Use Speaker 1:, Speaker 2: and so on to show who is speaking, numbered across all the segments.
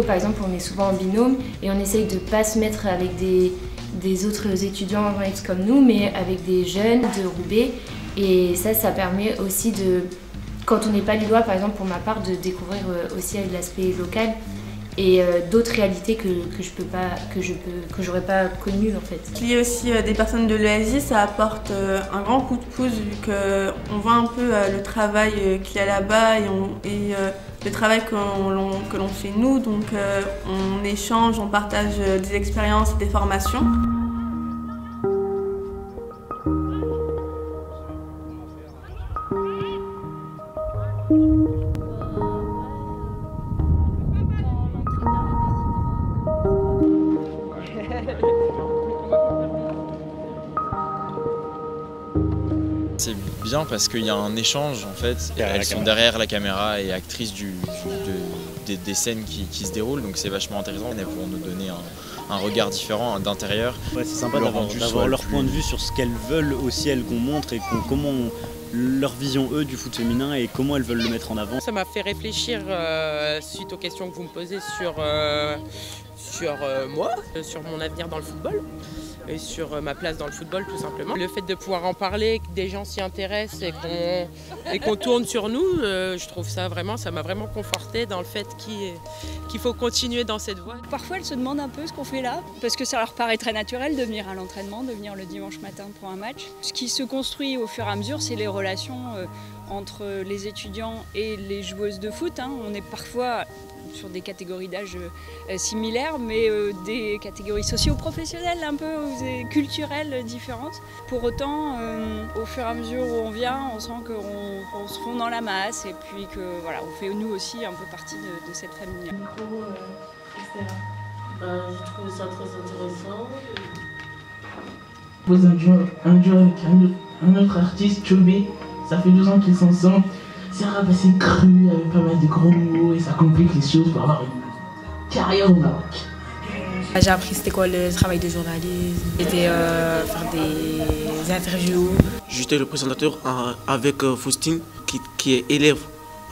Speaker 1: judo par exemple, on est souvent en binôme et on essaye de pas se mettre avec des autres étudiants en X comme nous, mais avec des jeunes de Roubaix. Et ça permet aussi de, quand on n'est pas lillois par exemple pour ma part, de découvrir aussi l'aspect local et d'autres réalités que j'aurais pas connues en fait.
Speaker 2: Qu'il y ait aussi des personnes de l'ESI, ça apporte un grand coup de pouce vu qu'on voit un peu le travail qu'il y a là-bas et le travail que l'on fait nous. Donc on échange, on partage des expériences, des formations.
Speaker 3: C'est bien parce qu'il y a un échange en fait. Elles sont derrière la caméra et actrices des scènes qui se déroulent, donc c'est vachement intéressant pour nous donner un regard différent d'intérieur.
Speaker 4: Ouais, c'est sympa d'avoir leur point de vue sur ce qu'elles veulent aussi, elles qu'on montre et comment leur vision eux du foot féminin et comment elles veulent le mettre en avant.
Speaker 5: Ça m'a fait réfléchir suite aux questions que vous me posez sur moi, sur mon avenir dans le football et sur ma place dans le football tout simplement. Le fait de pouvoir en parler, que des gens s'y intéressent et qu'on tourne sur nous, je trouve ça vraiment, ça m'a vraiment conforté dans le fait qu'il faut continuer dans cette voie.
Speaker 6: Parfois elles se demandent un peu ce qu'on fait là, parce que ça leur paraît très naturel de venir à l'entraînement, de venir le dimanche matin pour un match. Ce qui se construit au fur et à mesure, c'est les relations entre les étudiants et les joueuses de foot. On est parfois sur des catégories d'âge similaires, mais des catégories socio-professionnelles un peu culturelles différentes. Pour autant, au fur et à mesure où on vient, on sent qu'on se fond dans la masse et puis que voilà, on fait nous aussi un peu partie de cette famille.
Speaker 7: Je trouve ça très intéressant.
Speaker 8: Je pose un duo avec un autre artiste, Chobé. Ça fait 2 ans qu'ils sont ensemble. C'est un rap assez cru, avec pas mal de gros mots et ça complique les choses pour avoir une carrière au Maroc.
Speaker 9: J'ai appris c'était quoi le travail de journaliste, c'était faire des interviews.
Speaker 10: J'étais le présentateur avec Faustine qui est élève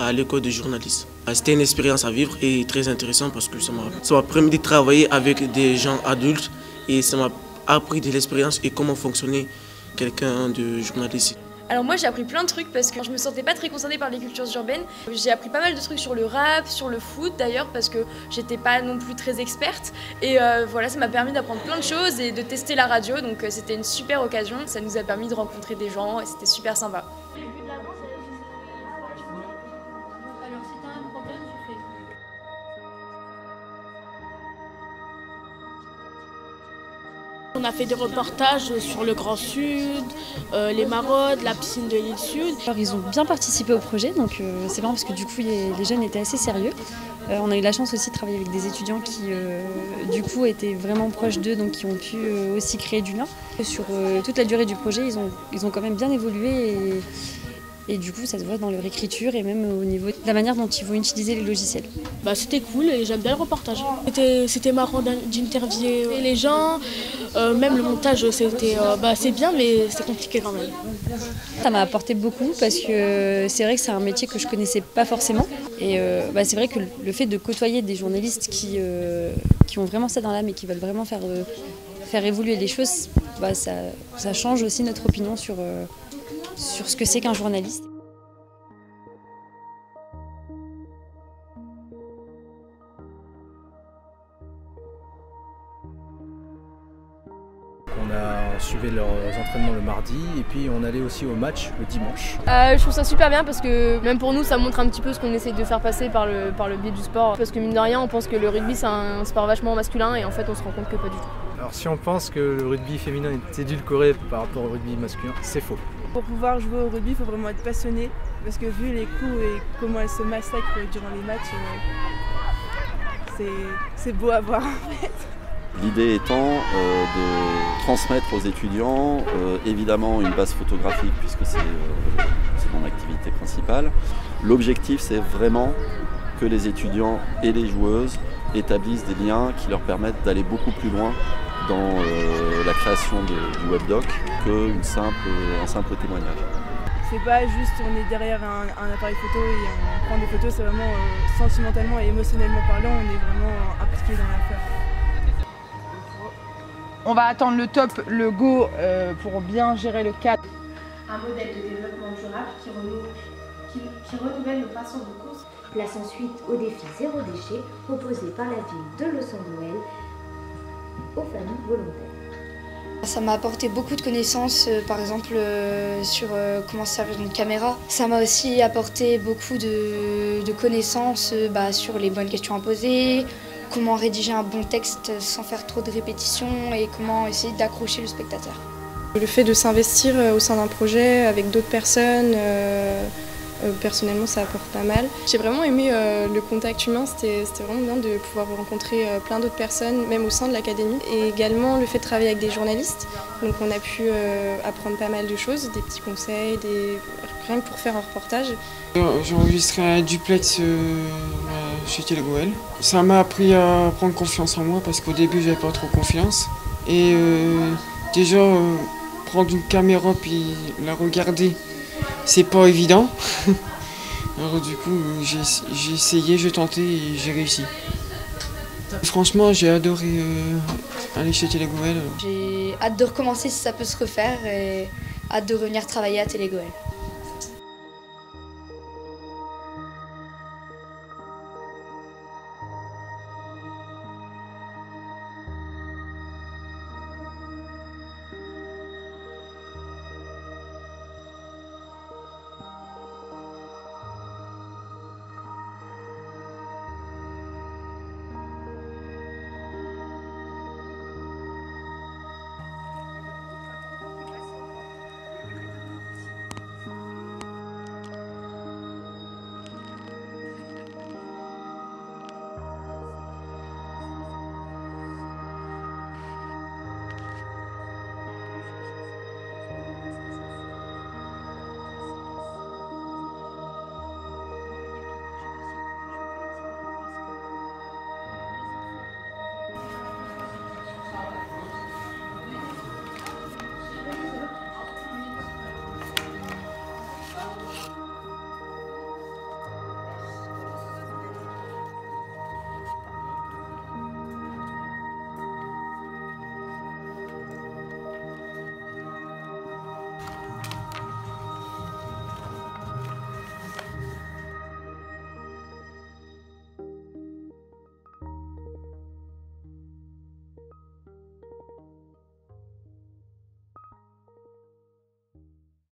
Speaker 10: à l'école de journalisme. C'était une expérience à vivre et très intéressant parce que ça m'a permis de travailler avec des gens adultes et ça m'a appris de l'expérience et comment fonctionnait quelqu'un de journaliste.
Speaker 11: Alors moi j'ai appris plein de trucs parce que je me sentais pas très concernée par les cultures urbaines. J'ai appris pas mal de trucs sur le rap, sur le foot d'ailleurs parce que j'étais pas non plus très experte. Et voilà, ça m'a permis d'apprendre plein de choses et de tester la radio, donc c'était une super occasion. Ça nous a permis de rencontrer des gens et c'était super sympa.
Speaker 12: On a fait des reportages sur le Grand Sud, les maraudes, la piscine de l'île Sud.
Speaker 13: Alors, ils ont bien participé au projet, donc c'est marrant parce que du coup les jeunes étaient assez sérieux. On a eu la chance aussi de travailler avec des étudiants qui du coup étaient vraiment proches d'eux, donc qui ont pu aussi créer du lien. Sur toute la durée du projet, ils ont quand même bien évolué et du coup ça se voit dans leur écriture et même au niveau de la manière dont ils vont utiliser les logiciels.
Speaker 12: C'était cool et j'aime bien le reportage. C'était marrant d'interviewer les gens, même le montage c'est bien mais c'est compliqué quand même.
Speaker 13: Ça m'a apporté beaucoup parce que c'est vrai que c'est un métier que je connaissais pas forcément et c'est vrai que le fait de côtoyer des journalistes qui ont vraiment ça dans l'âme et qui veulent vraiment faire évoluer les choses, ça change aussi notre opinion sur ce que c'est qu'un journaliste.
Speaker 14: On suivait leurs entraînements le mardi et puis on allait aussi au match le dimanche.
Speaker 15: Je trouve ça super bien parce que même pour nous ça montre un petit peu ce qu'on essaie de faire passer par le biais du sport. Parce que mine de rien on pense que le rugby c'est un sport vachement masculin et en fait on se rend compte que pas du tout.
Speaker 14: Alors si on pense que le rugby féminin est édulcoré par rapport au rugby masculin, c'est faux.
Speaker 2: Pour pouvoir jouer au rugby, il faut vraiment être passionné parce que vu les coups et comment elles se massacrent durant les matchs, c'est beau à voir en fait.
Speaker 16: L'idée étant de transmettre aux étudiants évidemment une base photographique puisque c'est mon activité principale. L'objectif c'est vraiment que les étudiants et les joueuses établissent des liens qui leur permettent d'aller beaucoup plus loin dans la création du webdoc qu'un simple témoignage.
Speaker 17: C'est pas juste on est derrière un appareil photo et on prend des photos, c'est vraiment sentimentalement et émotionnellement parlant, on est vraiment impliqué dans l'affaire.
Speaker 18: On va attendre le top, le go pour bien gérer le cadre.
Speaker 19: Un modèle de développement durable qui renouvelle nos façons de course.
Speaker 20: Place ensuite au défi zéro déchet proposé par la ville de Los Angeles aux familles volontaires.
Speaker 21: Ça m'a apporté beaucoup de connaissances, par exemple sur comment se servir d'une caméra. Ça m'a aussi apporté beaucoup de connaissances sur les bonnes questions à poser, comment rédiger un bon texte sans faire trop de répétitions et comment essayer d'accrocher le spectateur.
Speaker 22: Le fait de s'investir au sein d'un projet avec d'autres personnes, personnellement ça apporte pas mal. J'ai vraiment aimé le contact humain, c'était vraiment bien de pouvoir rencontrer plein d'autres personnes, même au sein de l'académie. Et également le fait de travailler avec des journalistes, donc on a pu apprendre pas mal de choses, des petits conseils, rien que pour faire un reportage.
Speaker 23: J'ai enregistré un duplex chez Télégoël. Ça m'a appris à prendre confiance en moi parce qu'au début j'avais pas trop confiance. Et déjà prendre une caméra puis la regarder, c'est pas évident. Alors du coup j'ai essayé, j'ai tenté et j'ai réussi. Franchement j'ai adoré aller chez Télégoël.
Speaker 21: J'ai hâte de recommencer si ça peut se refaire et hâte de revenir travailler à Télégoël.